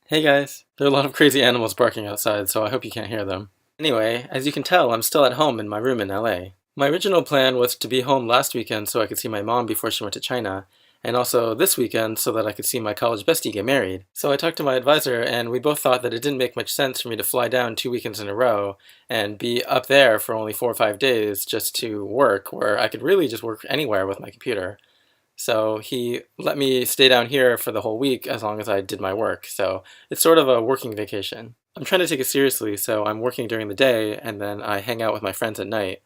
Hey guys, there are a lot of crazy animals barking outside, so I hope you can't hear them. Anyway, as you can tell, I'm still at home in my room in LA. My original plan was to be home last weekend so I could see my mom before she went to China, and also this weekend so that I could see my college bestie get married. So I talked to my advisor, and we both thought that it didn't make much sense for me to fly down 2 weekends in a row and be up there for only 4 or 5 days just to work, where I could really just work anywhere with my computer. So he let me stay down here for the whole week as long as I did my work. So it's sort of a working vacation. I'm trying to take it seriously, so I'm working during the day and then I hang out with my friends at night.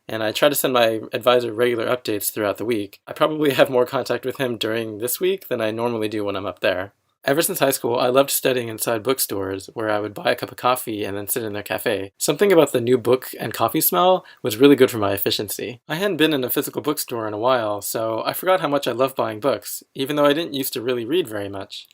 And I try to send my advisor regular updates throughout the week. I probably have more contact with him during this week than I normally do when I'm up there. Ever since high school, I loved studying inside bookstores where I would buy a cup of coffee and then sit in their cafe. Something about the new book and coffee smell was really good for my efficiency. I hadn't been in a physical bookstore in a while, so I forgot how much I love buying books, even though I didn't used to really read very much.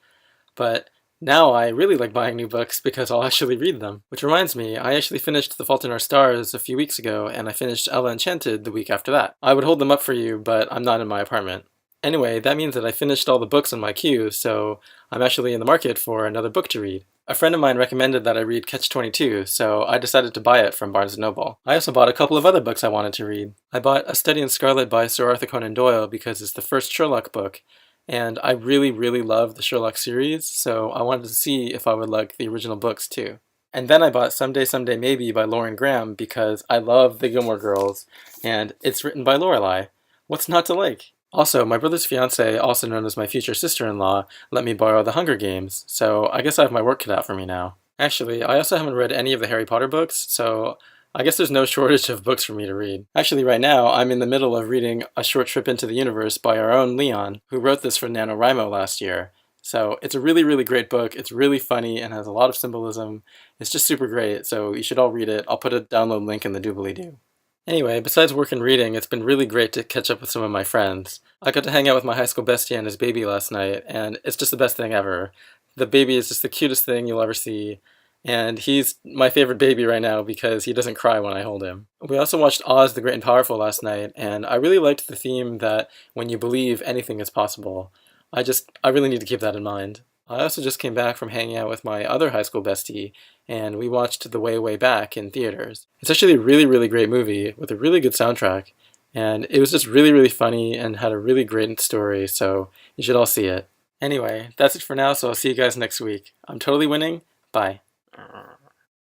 But now I really like buying new books because I'll actually read them. Which reminds me, I actually finished The Fault in Our Stars a few weeks ago, and I finished Ella Enchanted the week after that. I would hold them up for you, but I'm not in my apartment. Anyway, that means that I finished all the books on my queue, so I'm actually in the market for another book to read. A friend of mine recommended that I read Catch-22, so I decided to buy it from Barnes& Noble. I also bought a couple of other books I wanted to read. I bought A Study in Scarlet by Sir Arthur Conan Doyle because it's the first Sherlock book, and I really love the Sherlock series, so I wanted to see if I would like the original books too. And then I bought Someday Someday Maybe by Lauren Graham because I love the Gilmore Girls, and it's written by Lorelai. What's not to like? Also, my brother's fiance, also known as my future sister-in-law, let me borrow the Hunger Games, so I guess I have my work cut out for me now. Actually, I also haven't read any of the Harry Potter books, so I guess there's no shortage of books for me to read. Actually, right now, I'm in the middle of reading A Short Trip into the Universe by our own Leon, who wrote this for NaNoWriMo last year. So it's a really great book. It's really funny and has a lot of symbolism. It's just super great, so you should all read it. I'll put a download link in the doobly-doo. Anyway, besides work and reading, it's been really great to catch up with some of my friends. I got to hang out with my high school bestie and his baby last night, and it's just the best thing ever. The baby is just the cutest thing you'll ever see, and he's my favorite baby right now because he doesn't cry when I hold him. We also watched Oz the Great and Powerful last night, and I really liked the theme that when you believe, anything is possible. I really need to keep that in mind. I also just came back from hanging out with my other high school bestie, and we watched The Way Back in theaters. It's actually a really great movie with a really good soundtrack, and it was just really funny and had a really great story, so you should all see it. Anyway, that's it for now, so I'll see you guys next week. I'm totally winning. Bye.